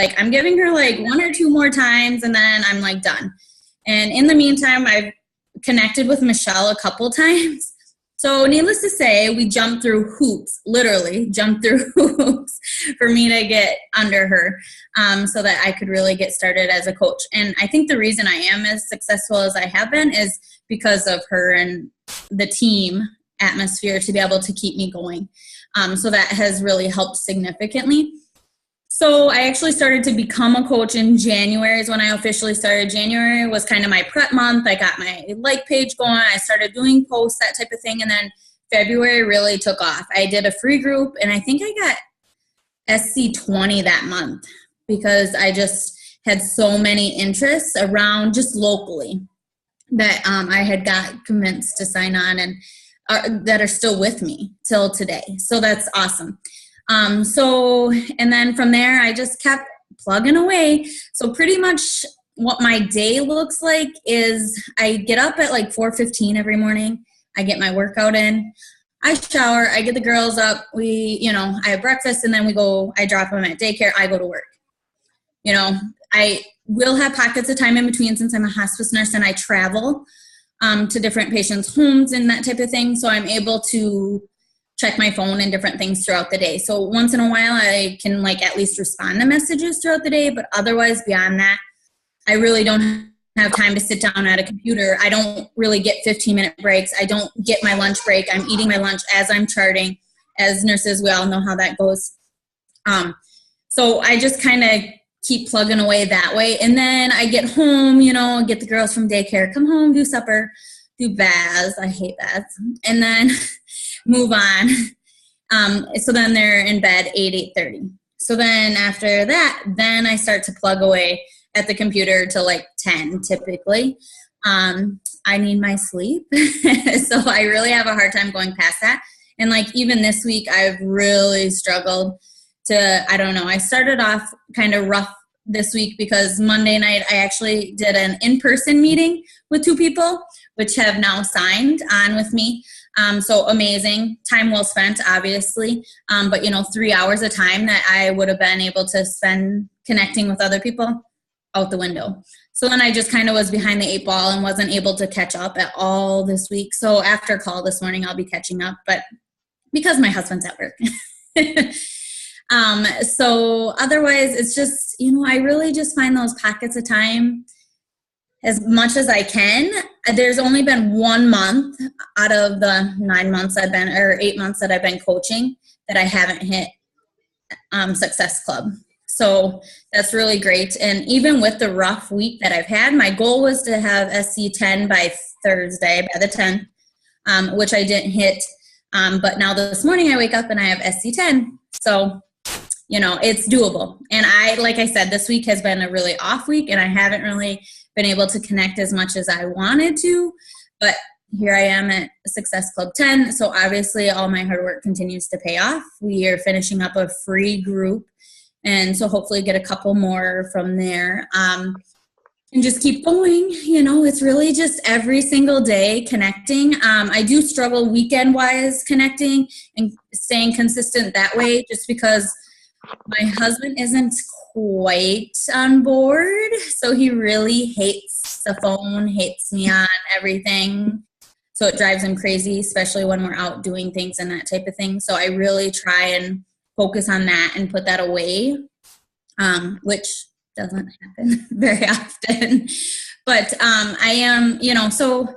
like, I'm giving her like 1 or 2 more times and then I'm like done. And in the meantime, I've connected with Michelle a couple times. So needless to say, we jumped through hoops, literally jumped through hoops for me to get under her so that I could really get started as a coach. And I think the reason I am as successful as I have been is because of her and the team atmosphere to be able to keep me going. So that has really helped significantly. So I actually started to become a coach in January is when I officially started. January was kind of my prep month. I got my like page going. I started doing posts, that type of thing. And then February really took off. I did a free group and I think I got SC20 that month because I just had so many interests around just locally that I had got convinced to sign on and that are still with me till today. So that's awesome. And then from there, I just kept plugging away. So pretty much what my day looks like is I get up at like 4:15 every morning. I get my workout in. I shower. I get the girls up. I have breakfast and then I drop them at daycare. I go to work. I will have pockets of time in between since I'm a hospice nurse and I travel to different patients' homes and that type of thing. So I'm able to check my phone and different things throughout the day. So once in a while, I can like at least respond to messages throughout the day. But otherwise, beyond that, I really don't have time to sit down at a computer. I don't really get 15-minute breaks. I don't get my lunch break. I'm eating my lunch as I'm charting. As nurses, we all know how that goes. So I just kind of keep plugging away that way. And then I get home, get the girls from daycare, come home, do supper, do baths. I hate baths. And then move on. So then they're in bed 8:30. So then after that, then I start to plug away at the computer till like 10 typically. I need my sleep. So I really have a hard time going past that. And like even this week, I've really struggled I started off kind of rough this week because Monday night I actually did an in-person meeting with 2 people, which have now signed on with me. So amazing. Time well spent, obviously. But 3 hours of time that I would have been able to spend connecting with other people out the window. So then I just kind of was behind the 8 ball and wasn't able to catch up at all this week. So after call this morning, I'll be catching up, but because my husband's at work. So otherwise it's just, I really just find those pockets of time as much as I can. There's only been 1 month out of the 8 months that I've been coaching that I haven't hit Success Club. So that's really great. And even with the rough week that I've had, my goal was to have SC10 by Thursday, by the 10th, which I didn't hit. But now this morning I wake up and I have SC10. So, it's doable. And like I said, this week has been a really off week and I haven't really been able to connect as much as I wanted to, but here I am at Success Club 10. So obviously all my hard work continues to pay off. We are finishing up a free group. And so hopefully get a couple more from there. And just keep going. It's really just every single day connecting. I do struggle weekend wise connecting and staying consistent that way just because my husband isn't quite on board. So he really hates the phone, hates me on everything. So it drives him crazy, especially when we're out doing things and that type of thing. So I really try and focus on that and put that away, which doesn't happen very often. But I am, so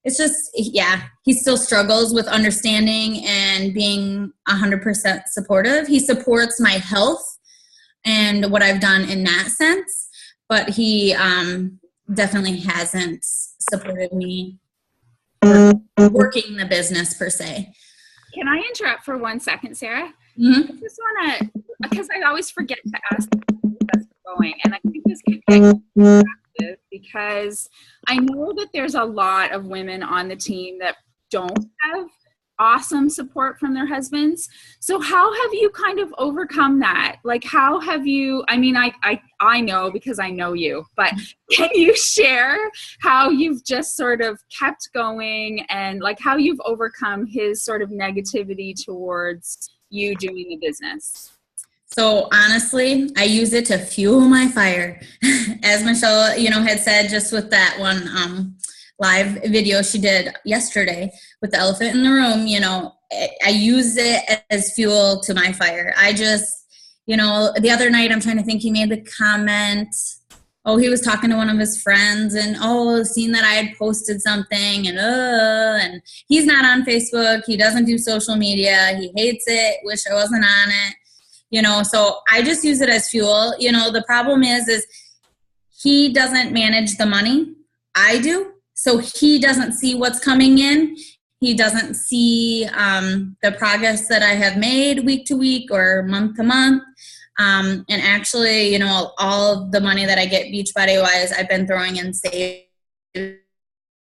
it's just, he still struggles with understanding and being 100% supportive. He supports my health and what I've done in that sense, but he definitely hasn't supported me working the business per se. Can I interrupt for 1 second, Sarah? Mm-hmm. I just want to, because I always forget to ask that's going, and I think this could get attractive because I know that there's a lot of women on the team that don't have awesome support from their husbands. So how have you kind of overcome that? Like, how have you, I mean, I know because I know you, but can you share how you've just sort of kept going and like how you've overcome his sort of negativity towards you doing the business? So honestly, I use it to fuel my fire. As Michelle, had said just with that one live video she did yesterday with the elephant in the room, I use it as fuel to my fire. I just, the other night I'm trying to think, he made the comment, he was talking to one of his friends and seen that I had posted something and he's not on Facebook. He doesn't do social media. He hates it. Wish I wasn't on it. So I just use it as fuel. The problem is he doesn't manage the money. I do. So he doesn't see what's coming in. He doesn't see the progress that I have made week to week or month to month. And actually, all of the money that I get Beachbody wise, I've been throwing in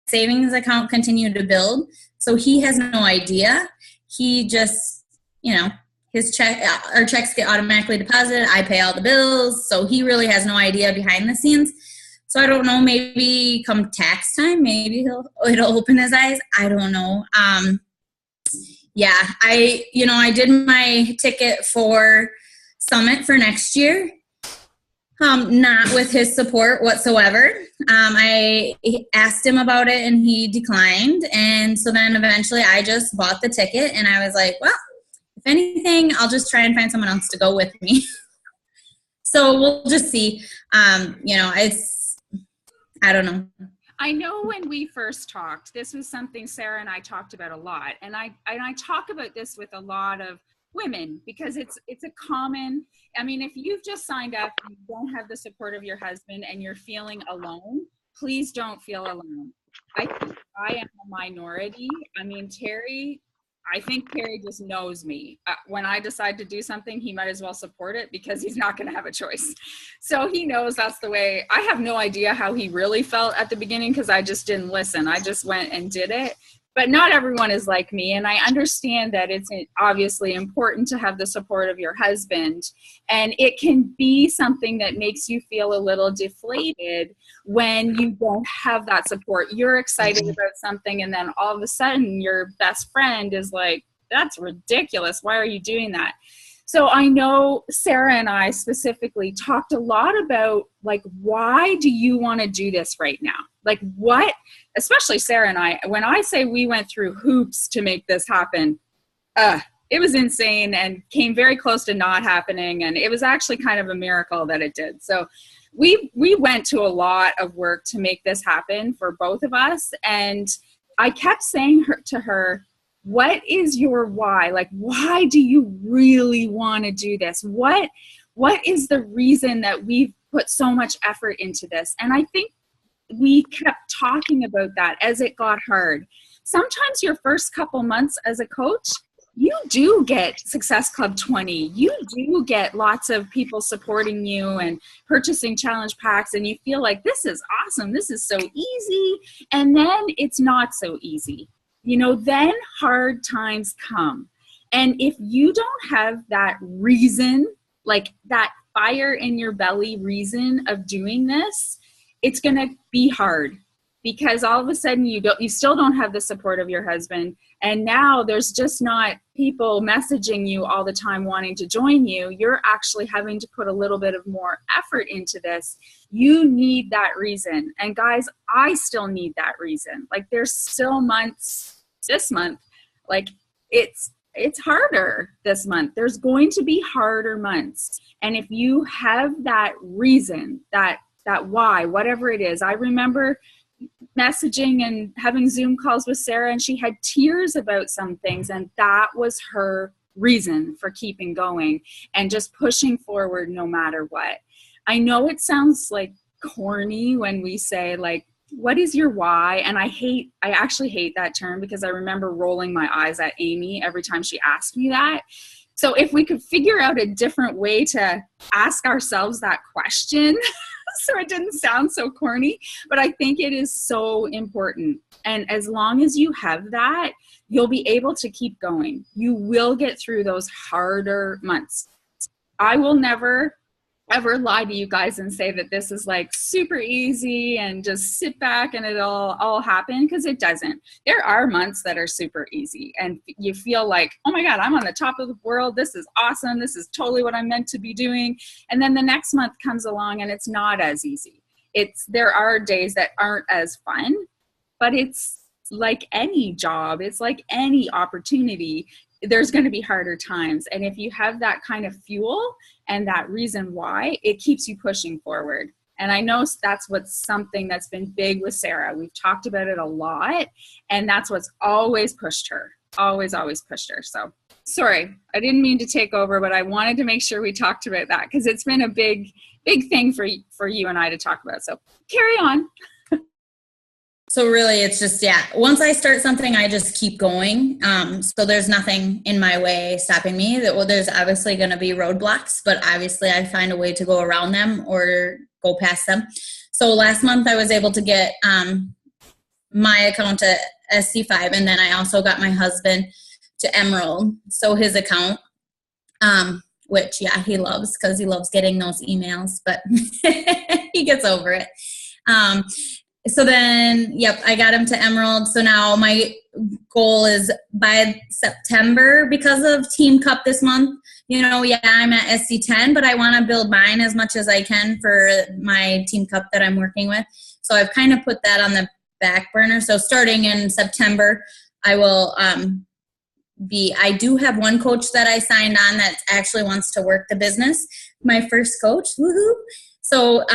savings account, continue to build. So he has no idea. He just, his checks get automatically deposited. I pay all the bills. So he really has no idea behind the scenes. So I don't know, maybe come tax time, maybe it'll open his eyes. I don't know. I did my ticket for Summit for next year. Not with his support whatsoever. I asked him about it and he declined. And so then eventually I just bought the ticket and I was like, well, if anything, I'll just try and find someone else to go with me. So we'll just see. I don't know. I know when we first talked, this was something Sarah and I talked about a lot. And I talk about this with a lot of women because it's a common, if you've just signed up and you don't have the support of your husband and you're feeling alone, please don't feel alone. I think I am a minority. I think Terry just knows me. When I decide to do something, he might as well support it because he's not going to have a choice. So he knows that's the way. I have no idea how he really felt at the beginning because I just didn't listen. I just went and did it. But not everyone is like me. And I understand that it's obviously important to have the support of your husband. And it can be something that makes you feel a little deflated when you don't have that support. You're excited about something and then all of a sudden your best friend is like, that's ridiculous. Why are you doing that? So I know Sarah and I specifically talked a lot about why do you want to do this right now? What, especially Sarah and I, when I say we went through hoops to make this happen, it was insane and came very close to not happening. And it was actually kind of a miracle that it did. So we went to a lot of work to make this happen for both of us. And I kept saying to her, what is your why? Why do you really want to do this? What is the reason that we've put so much effort into this? And I think we kept talking about that as it got hard. Sometimes your first couple months as a coach, you do get Success Club 20. You do get lots of people supporting you and purchasing challenge packs, and you feel like this is awesome. This is so easy. And then it's not so easy. Then hard times come. And if you don't have that reason, that fire in your belly reason of doing this, it's going to be hard because all of a sudden you still don't have the support of your husband. And now there's just not people messaging you all the time wanting to join you. You're actually having to put a little bit of more effort into this. You need that reason. And guys, I still need that reason. There's still months this month, it's harder this month. There's going to be harder months. And if you have that reason, that why, whatever it is, I remember messaging and having Zoom calls with Sarah and she had tears about some things. And that was her reason for keeping going and just pushing forward no matter what. I know it sounds corny when we say what is your why? And I actually hate that term because I remember rolling my eyes at Amy every time she asked me that. So if we could figure out a different way to ask ourselves that question, so it didn't sound so corny, but I think it is so important. And as long as you have that, you'll be able to keep going. You will get through those harder months. I will never ever lie to you guys and say that this is like super easy and just sit back and it'll all happen, because it doesn't. There are months that are super easy and you feel like, oh my God, I'm on the top of the world. This is awesome. This is totally what I'm meant to be doing. And then the next month comes along and it's not as easy. There are days that aren't as fun, but it's like any job. It's like any opportunity. There's going to be harder times. And if you have that kind of fuel and that reason why, it keeps you pushing forward. And I know that's something that's been big with Sarah. We've talked about it a lot, and that's what's always pushed her, always pushed her. So sorry, I didn't mean to take over, but I wanted to make sure we talked about that because it's been a big thing for you and I to talk about. So carry on. So really, it's just, once I start something, I just keep going. So there's nothing in my way stopping me. There's obviously going to be roadblocks, but obviously I find a way to go around them or go past them. So last month I was able to get my account to SC5, and then I also got my husband to Emerald. So his account, which, he loves, because he loves getting those emails, but he gets over it. So then, I got him to Emerald. So now my goal is by September, because of Team Cup this month, I'm at SC10, but I want to build mine as much as I can for my Team Cup that I'm working with. So I've kind of put that on the back burner. So starting in September, I will I do have one coach that I signed on that actually wants to work the business. My first coach, woohoo. So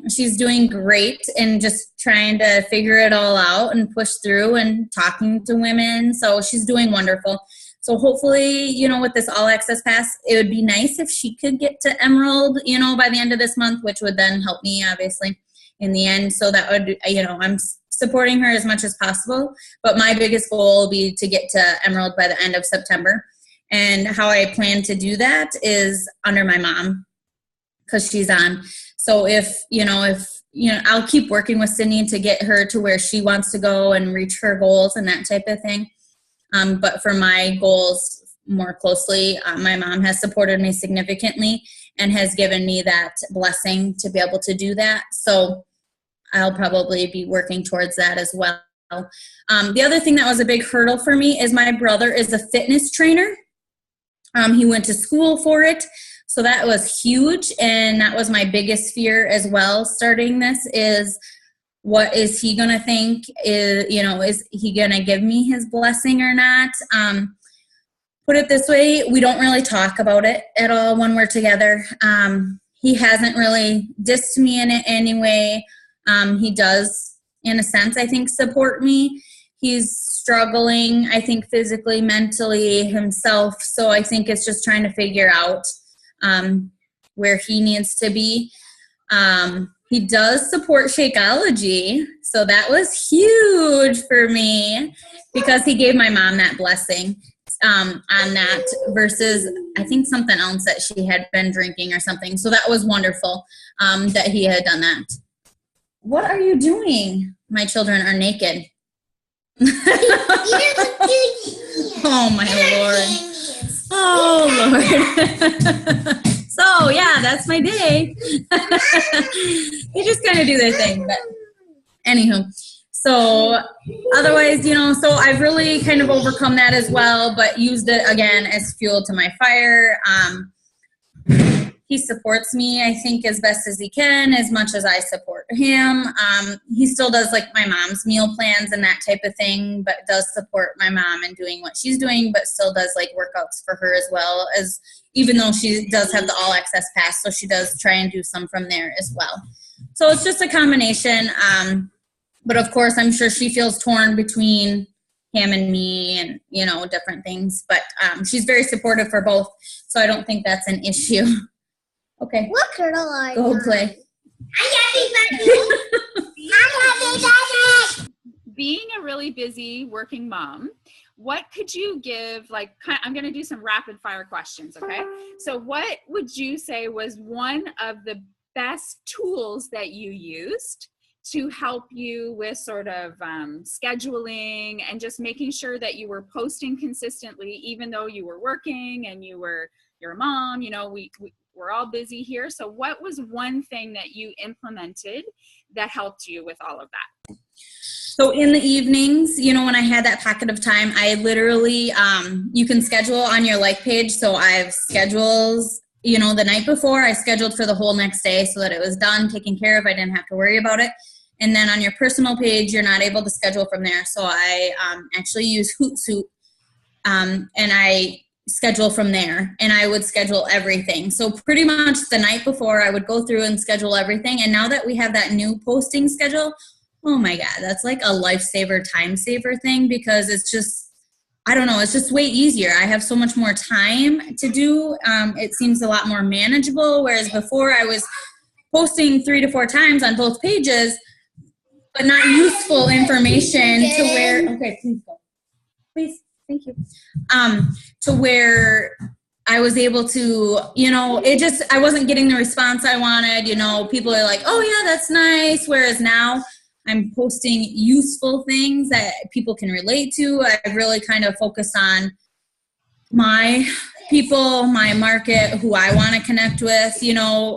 she's doing great and just trying to figure it all out and push through and talking to women. So she's doing wonderful. So hopefully, with this All Access Pass, it would be nice if she could get to Emerald, by the end of this month, which would then help me, obviously, in the end. So that would, I'm supporting her as much as possible. But my biggest goal will be to get to Emerald by the end of September. And how I plan to do that is under my mom, because she's on. So if I'll keep working with Sydney to get her to where she wants to go and reach her goals and that type of thing. But for my goals more closely, my mom has supported me significantly and has given me that blessing to be able to do that. So I'll probably be working towards that as well. The other thing that was a big hurdle for me is my brother is a fitness trainer. He went to school for it. So that was huge, and that was my biggest fear as well starting this is, what is he going to think? Is he going to give me his blessing or not? Put it this way, we don't really talk about it at all when we're together. He hasn't really dissed me in it anyway. He does, in a sense, I think, support me. He's struggling, I think, physically, mentally himself. So I think it's just trying to figure out where he needs to be. He does support Shakeology, so that was huge for me because he gave my mom that blessing on that versus I think something else that she had been drinking or something. So that was wonderful that he had done that. What are you doing? My children are naked. Oh, my Lord. Oh, Lord. So, that's my day. They just kind of do their thing. But anywho, so otherwise, so I've really kind of overcome that as well, but used it, again, as fuel to my fire. He supports me, I think, as best as he can, as much as I support him. He still does, like, my mom's meal plans and that type of thing, but does support my mom in doing what she's doing, but still does, like, workouts for her as well, as even though she does have the All Access Pass, so she does try and do some from there as well. So it's just a combination. But, of course, I'm sure she feels torn between him and me and, different things. But she's very supportive for both, so I don't think that's an issue. Okay. What turtle are you? Go play. Being a really busy working mom, what could you give, I'm going to do some rapid fire questions, okay? So what would you say was one of the best tools that you used to help you with sort of scheduling and just making sure that you were posting consistently, even though you were working and you were your mom? We're all busy here. So what was one thing that you implemented that helped you with all of that? So in the evenings, when I had that pocket of time, I literally, you can schedule on your like page. So I have schedules, the night before I scheduled for the whole next day so that it was done, taken care of. I didn't have to worry about it. And then on your personal page, you're not able to schedule from there. So I actually use Hootsuite, and I schedule from there, and I would schedule everything. So pretty much the night before I would go through and schedule everything. And now that we have that new posting schedule, oh my God, that's like a lifesaver, time saver thing, because it's just, I don't know, it's just way easier. I have so much more time to do. It seems a lot more manageable, whereas before I was posting 3 to 4 times on both pages, but not useful information to where, okay, please go. Please, thank you. To where I was able to, I wasn't getting the response I wanted. People are like, oh yeah, that's nice. Whereas now I'm posting useful things that people can relate to. I really kind of focus on my people, my market, who I want to connect with.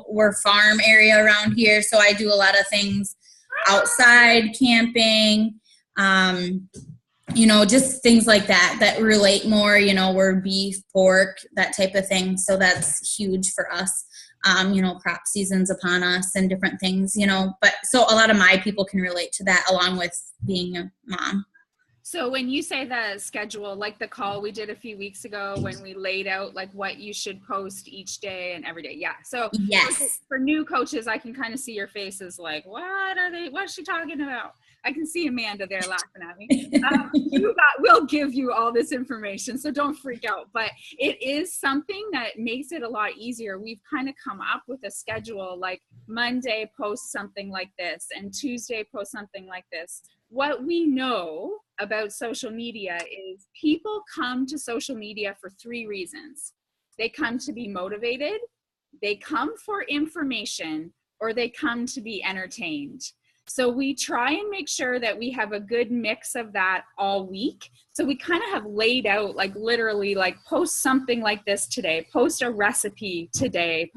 We're farm area around here, so I do a lot of things outside, camping, just things like that relate more. We're beef, pork, that type of thing. So that's huge for us. Crop season's upon us and different things, but so a lot of my people can relate to that, along with being a mom. So when you say the schedule, like the call we did a few weeks ago when we laid out like what you should post each day and every day. Yeah. So yes, for new coaches, I can kind of see your faces like, what's she talking about? I can see Amanda there laughing at me. We'll give you all this information, so don't freak out. But it is something that makes it a lot easier. We've kind of come up with a schedule, like Monday post something like this, and Tuesday post something like this. What we know about social media is people come to social media for 3 reasons. They come to be motivated, they come for information, or they come to be entertained. So we try and make sure that we have a good mix of that all week. So we kind of have laid out, like literally, like post something like this today, post a recipe today,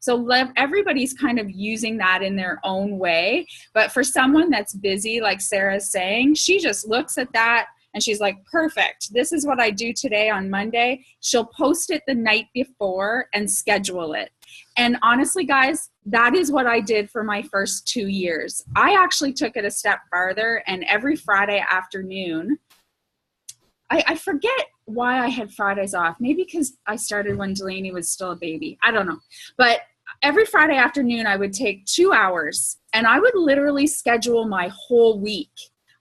so everybody's kind of using that in their own way. But for someone that's busy, like Sarah's saying, she just looks at that and she's like, perfect, this is what I do today on Monday. She'll post it the night before and schedule it. And honestly, guys, that is what I did for my first 2 years. I actually took it a step farther, and every Friday afternoon, I forget why I had Fridays off. Maybe because I started when Delaney was still a baby. I don't know. But every Friday afternoon, I would take 2 hours, and I would literally schedule my whole week.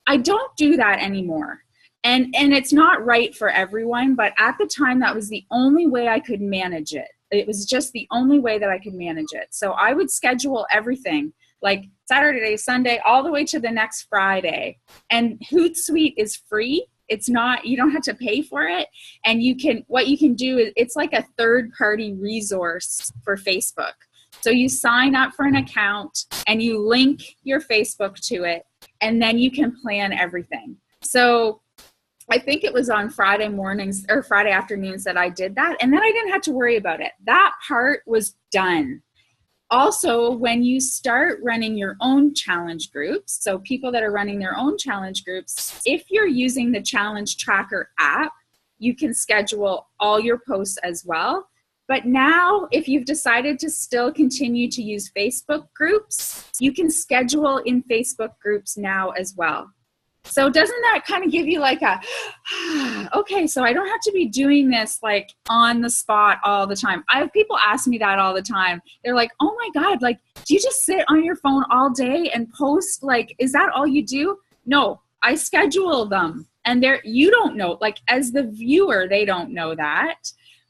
I don't do that anymore. And it's not right for everyone, but at the time, that was the only way I could manage it. It was just the only way that I could manage it. So I would schedule everything, like Saturday, Sunday, all the way to the next Friday. And Hootsuite is free. It's not, you don't have to pay for it. And what you can do is, it's like a third-party resource for Facebook. So you sign up for an account and you link your Facebook to it, and then you can plan everything. So I think it was on Friday mornings or Friday afternoons that I did that. And then I didn't have to worry about it. That part was done. Also, when you start running your own challenge groups, so people that are running their own challenge groups, if you're using the Challenge Tracker app, you can schedule all your posts as well. But now, if you've decided to still continue to use Facebook groups, you can schedule in Facebook groups now as well. So doesn't that kind of give you like okay, so I don't have to be doing this like on the spot all the time. I have people ask me that all the time. They're like, oh my God, like, do you just sit on your phone all day and post? Like, is that all you do? No, I schedule them. And you don't know, like as the viewer, they don't know that.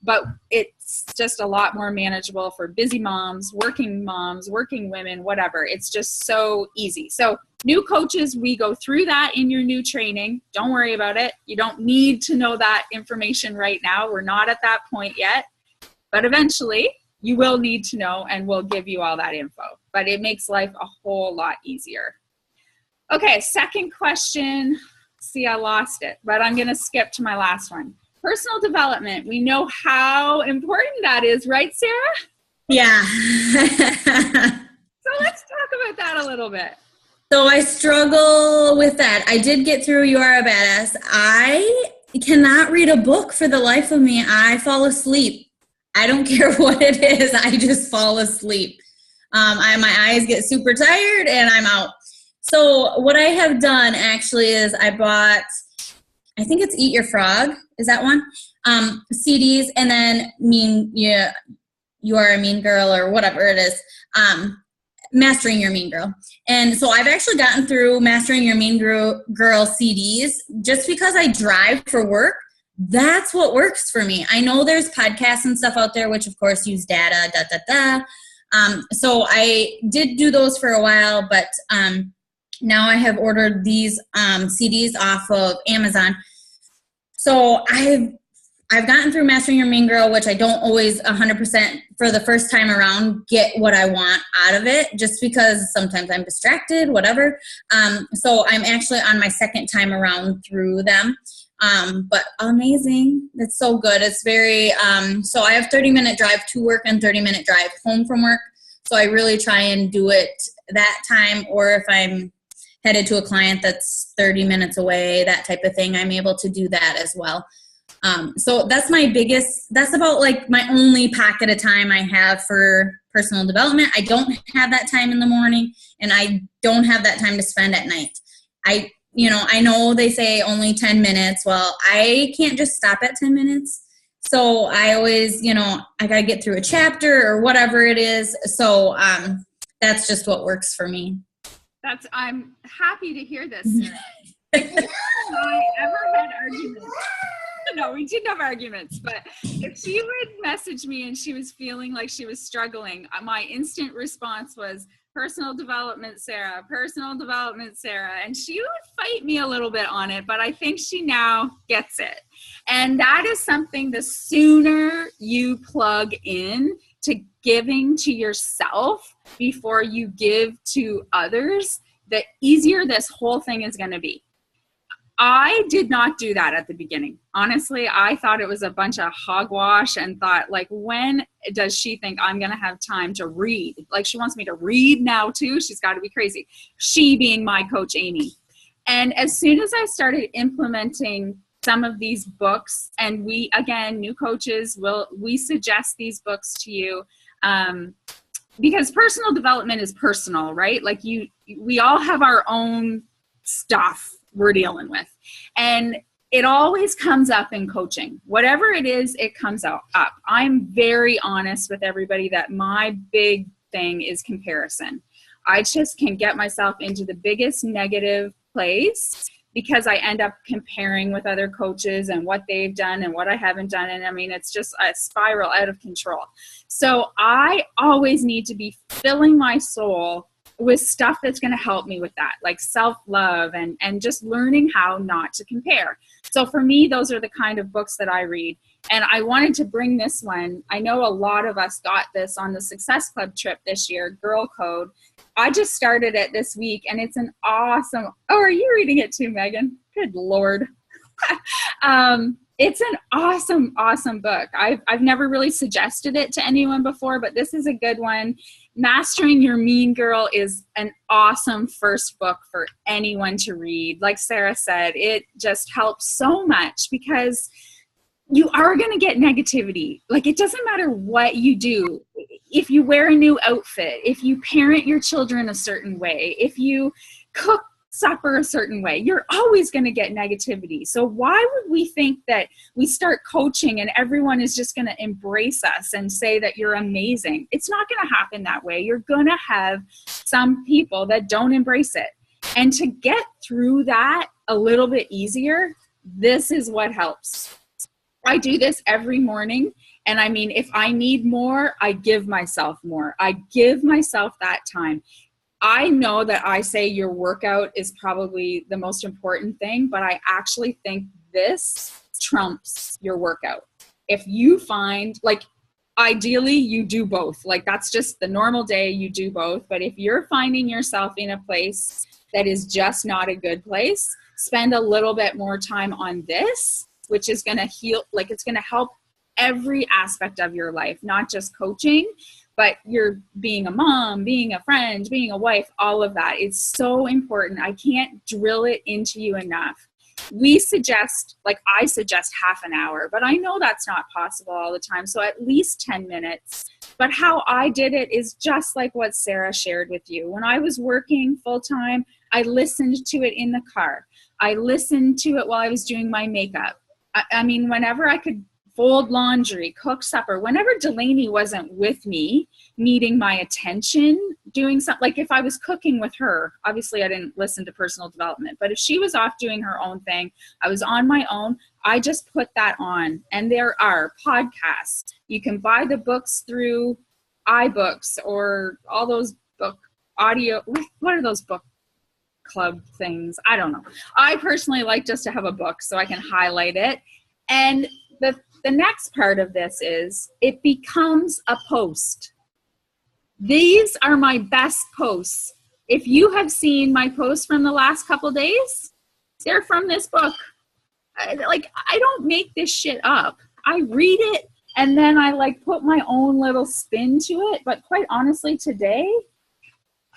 But it's just a lot more manageable for busy moms, working women, whatever. It's just so easy. So new coaches, we go through that in your new training. Don't worry about it. You don't need to know that information right now. We're not at that point yet. But eventually, you will need to know, and we'll give you all that info. But it makes life a whole lot easier. Okay, second question. See, I lost it, but I'm going to skip to my last one. Personal development. We know how important that is, right, Sarah? Yeah. So let's talk about that a little bit. So I struggle with that. I did get through You Are a Badass. I cannot read a book for the life of me. I fall asleep. I don't care what it is. I just fall asleep. My eyes get super tired and I'm out. So what I have done actually is I bought, I think it's Eat Your Frog. Is that one? CDs, and then You Are a Mean Girl, or whatever it is. Mastering Your Mean Girl. And so I've actually gotten through Mastering Your Mean Girl CDs just because I drive for work. That's what works for me. I know there's podcasts and stuff out there, which of course use data, so I did do those for a while, but now I have ordered these CDs off of Amazon. So I've gotten through Mastering Your Mean Girl, which I don't always 100% for the first time around get what I want out of it, just because sometimes I'm distracted, whatever. So I'm actually on my second time around through them. But amazing. It's so good. It's very, so I have 30-minute drive to work and 30-minute drive home from work. So I really try and do it that time, or if I'm headed to a client that's 30 minutes away, that type of thing, I'm able to do that as well. So that's that's about like my only pocket of time I have for personal development. I don't have that time in the morning, and I don't have that time to spend at night. I know they say only 10 minutes. Well, I can't just stop at 10 minutes. So I always, I got to get through a chapter or whatever it is. So that's just what works for me. I'm happy to hear this, Sarah. I ever had arguments. No, we didn't have arguments, but if she would message me and she was feeling like she was struggling, my instant response was, personal development, Sarah, personal development, Sarah. And she would fight me a little bit on it, but I think she now gets it. And that is something, the sooner you plug in to giving to yourself before you give to others, the easier this whole thing is going to be. I did not do that at the beginning. Honestly, I thought it was a bunch of hogwash and thought, like, when does she think I'm going to have time to read? Like, she wants me to read now too. She's got to be crazy. She being my coach, Amy. And as soon as I started implementing some of these books, and we, again, new coaches, we suggest these books to you, because personal development is personal, right? Like we all have our own stuff we're dealing with. And it always comes up in coaching. Whatever it is, it comes up. I'm very honest with everybody that my big thing is comparison. I just can get myself into the biggest negative place because I end up comparing with other coaches and what they've done and what I haven't done. And I mean, it's just a spiral out of control. So I always need to be filling my soul with stuff that's going to help me with that, like self-love and just learning how not to compare. So for me, those are the kind of books that I read. And I wanted to bring this one. I know a lot of us got this on the Success Club trip this year, Girl Code. I just started it this week, and it's an awesome, oh, are you reading it too, Megan? Good Lord. It's an awesome, awesome book. I've never really suggested it to anyone before, but this is a good one. Mastering Your Mean Girl is an awesome first book for anyone to read. Like Sarah said, it just helps so much because you are going to get negativity. Like, it doesn't matter what you do. If you wear a new outfit, if you parent your children a certain way, if you cook supper a certain way, you're always going to get negativity. So why would we think that we start coaching and everyone is just going to embrace us and say that you're amazing? It's not going to happen that way. You're going to have some people that don't embrace it. And to get through that a little bit easier, this is what helps. I do this every morning. And I mean, if I need more, I give myself more. I give myself that time. I know that I say your workout is probably the most important thing, but I actually think this trumps your workout. If you find, like, ideally you do both. Like, that's just the normal day, you do both. But if you're finding yourself in a place that is just not a good place, spend a little bit more time on this, which is going to heal, like, it's going to help every aspect of your life, not just coaching, but you're being a mom, being a friend, being a wife, all of that. It's so important. I can't drill it into you enough. I suggest half an hour, but I know that's not possible all the time. So at least 10 minutes. But how I did it is just like what Sarah shared with you. When I was working full time, I listened to it in the car. I listened to it while I was doing my makeup. I mean, whenever I could fold laundry, cook supper, whenever Delaney wasn't with me, needing my attention, doing something, like if I was cooking with her, obviously I didn't listen to personal development, but if she was off doing her own thing, I was on my own, I just put that on. And there are podcasts. You can buy the books through iBooks or all those book audio, what are those book club things? I don't know. I personally like just to have a book so I can highlight it. And the next part of this is it becomes a post. These are my best posts. If you have seen my posts from the last couple days, they're from this book. I don't make this shit up. I read it and then I put my own little spin to it. But quite honestly, today,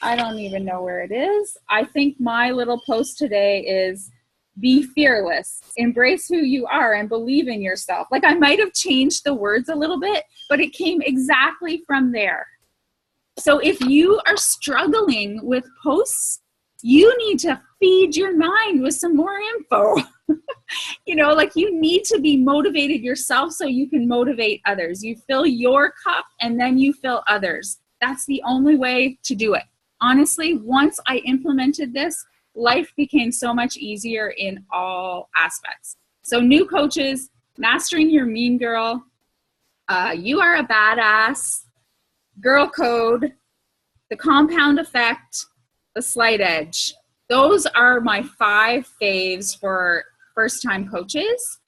I don't even know where it is. I think my little post today is be fearless, embrace who you are, and believe in yourself. I might have changed the words a little bit, but it came exactly from there. So if you are struggling with posts, you need to feed your mind with some more info. You need to be motivated yourself so you can motivate others. You fill your cup and then you fill others. That's the only way to do it. Honestly, once I implemented this, life became so much easier in all aspects. So new coaches, mastering your mean girl, you are a badass, girl code, the compound effect, the slight edge. Those are my 5 faves for first-time coaches.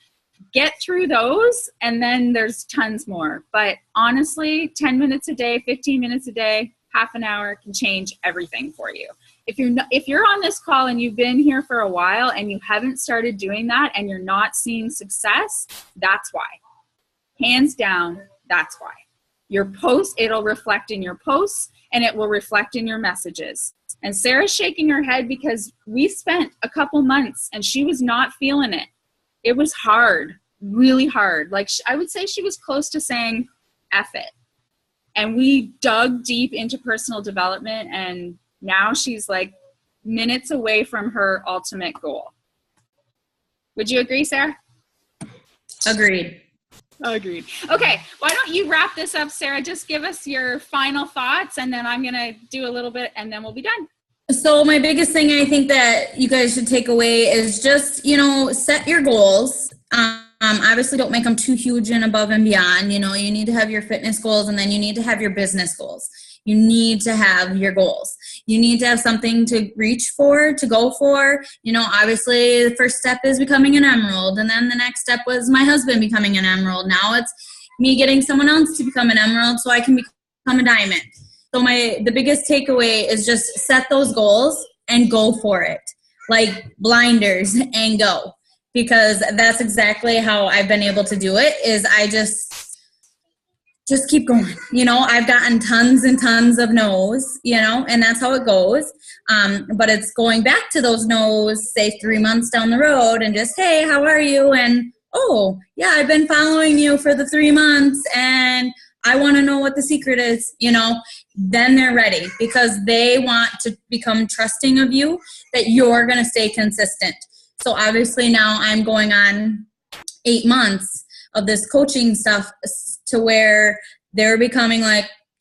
Get through those, and then there's tons more. But honestly, 10 minutes a day, 15 minutes a day, half an hour can change everything for you. If you're on this call and you've been here for a while and you haven't started doing that and you're not seeing success, that's why. Hands down, that's why. Your post, it'll reflect in your posts and it will reflect in your messages. And Sarah's shaking her head because we spent a couple months and she was not feeling it. It was hard, really hard. I would say she was close to saying, F it. And we dug deep into personal development, and now she's minutes away from her ultimate goal. Would you agree, Sarah? Agreed. Okay, why don't you wrap this up, Sarah? Just give us your final thoughts, and then I'm going to do a little bit, and then we'll be done. So my biggest thing I think that you guys should take away is just, set your goals. Obviously don't make them too huge and above and beyond. You need to have your fitness goals, and then you need to have your business goals. You need to have your goals. You need to have something to reach for, to go for. Obviously the first step is becoming an emerald. And then the next step was my husband becoming an emerald. Now it's me getting someone else to become an emerald so I can become a diamond. So the biggest takeaway is just set those goals and go for it. Like blinders and go. Because that's exactly how I've been able to do it, is I just keep going. I've gotten tons and tons of no's, and that's how it goes. But it's going back to those no's, say 3 months down the road, and just, hey, how are you? And, oh, yeah, I've been following you for the 3 months, and I want to know what the secret is, then they're ready, because they want to become trusting of you, that you're going to stay consistent. So obviously now I'm going on 8 months of this coaching stuff to where they're becoming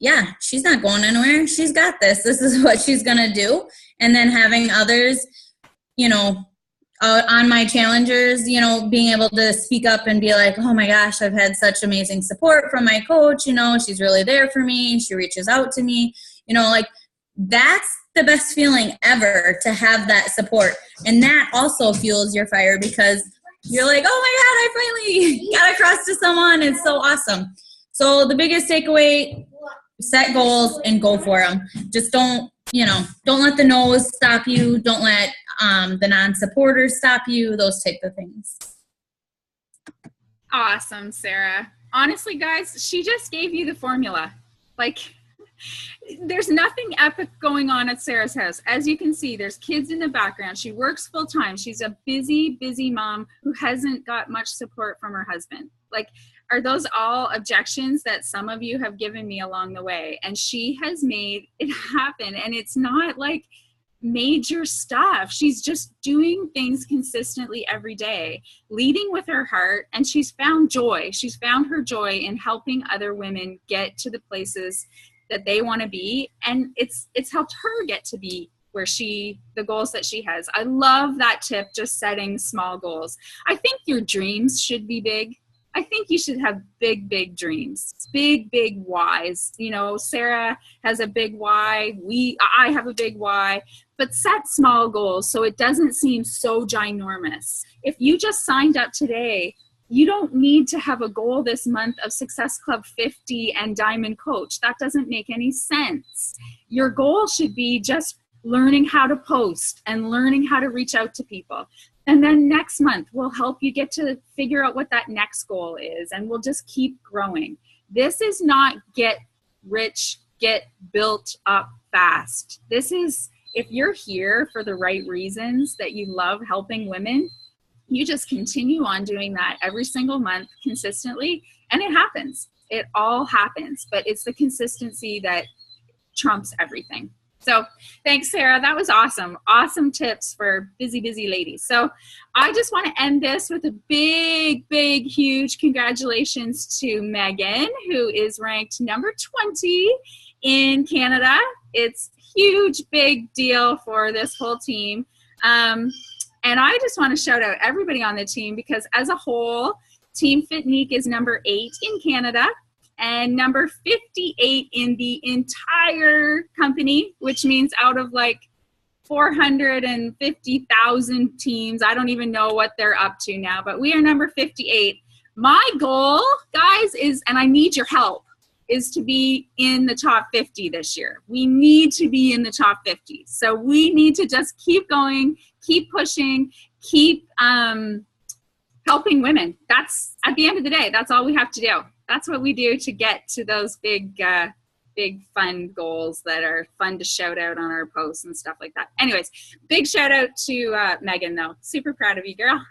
yeah, she's not going anywhere. She's got this. This is what she's going to do. And then having others, on my challengers, being able to speak up and be like, oh my gosh, I've had such amazing support from my coach. She's really there for me. She reaches out to me, that's the best feeling ever, to have that support. And that also fuels your fire, because you're like, oh my God, I finally got across to someone. It's so awesome. So the biggest takeaway, set goals and go for them. Just don't let the no's stop you. Don't let the non-supporters stop you, those type of things. Awesome, Sarah. Honestly, guys, she just gave you the formula. There's nothing epic going on at Sarah's house. As you can see, there's kids in the background. She works full time. She's a busy, busy mom who hasn't got much support from her husband. Like, are those all objections that some of you have given me along the way? And she has made it happen. And it's not like major stuff. She's just doing things consistently every day, leading with her heart. And she's found joy. She's found her joy in helping other women get to the places that they want to be, and it's helped her get to be where the goals that she has. I love that tip, just setting small goals. I think your dreams should be big. I think you should have big, big dreams, big, big whys. You know, Sarah has a big why. I have a big why, but set small goals so it doesn't seem so ginormous. If you just signed up today, you don't need to have a goal this month of Success Club 50 and Diamond Coach. That doesn't make any sense. Your goal should be just learning how to post and learning how to reach out to people. And then next month, we'll help you get to figure out what that next goal is, and we'll just keep growing. This is not get rich, get built up fast. This is, if you're here for the right reasons, that you love helping women, you just continue on doing that every single month consistently, and it happens. It all happens, but it's the consistency that trumps everything. So thanks, Sarah. That was awesome. Awesome tips for busy, busy ladies. So I just want to end this with a big, big, huge congratulations to Megan, who is ranked number 20 in Canada. It's huge, big deal for this whole team. And I just want to shout out everybody on the team, because as a whole, Team Fitnique is number 8 in Canada and number 58 in the entire company, which means out of like 450,000 teams. I don't even know what they're up to now, but we are number 58. My goal, guys, is, and I need your help, is to be in the top 50 this year. We need to be in the top 50. So we need to just keep going, keep pushing, keep helping women. That's, at the end of the day, that's all we have to do. That's what we do to get to those big, big fun goals that are fun to shout out on our posts and stuff like that. Anyways, big shout out to Megan, though. Super proud of you, girl.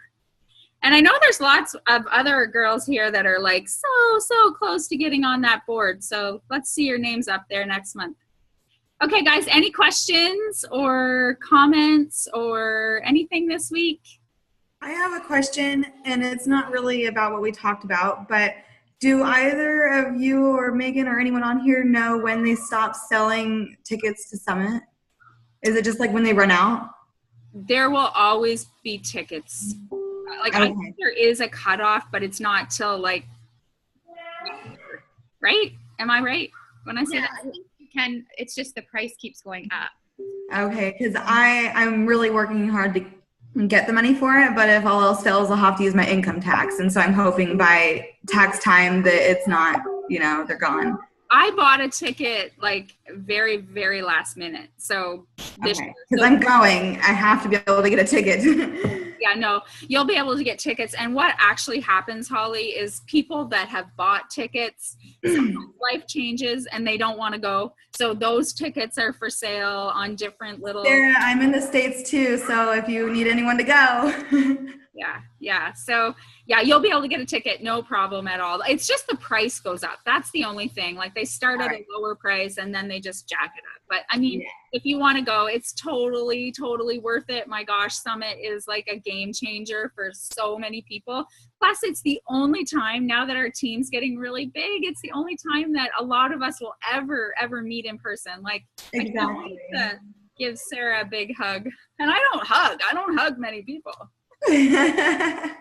And I know there's lots of other girls here that are like so close to getting on that board. So let's see your names up there next month. Okay, guys, any questions or comments or anything this week? I have a question, and it's not really about what we talked about, but do either of you or Megan or anyone on here know when they stop selling tickets to Summit? Is it just like when they run out? There will always be tickets. Like, okay. I think there is a cutoff, but it's not till like, right? Am I right when I say that? I think you can. It's just the price keeps going up. Okay, because I'm really working hard to get the money for it, but if all else fails, I'll have to use my income tax. And so I'm hoping by tax time that it's not, you know, they're gone. I bought a ticket like very, very last minute. So because I'm going, I have to be able to get a ticket. Yeah, no, you'll be able to get tickets. And what actually happens, Holly, is people that have bought tickets, life changes and they don't want to go. So those tickets are for sale on different little. Sarah, I'm in the States too. So if you need anyone to go. Yeah. So yeah, you'll be able to get a ticket. No problem at all. It's just the price goes up. That's the only thing. Like they start at a lower price and then they just jack it up. But I mean, if you want to go, it's totally, totally worth it. My gosh, Summit is like a game changer for so many people. Plus it's the only time now that our team's getting really big, it's the only time that a lot of us will ever meet in person. Like exactly. I can't wait to give Sarah a big hug. And I don't hug many people. Okay.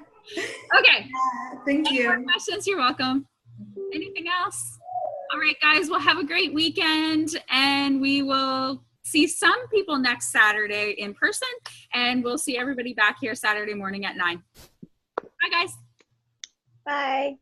Thank you. Any more questions? You're welcome. Anything else? All right, guys, we'll have a great weekend and we will see some people next Saturday in person and we'll see everybody back here Saturday morning at 9. Bye, guys. Bye.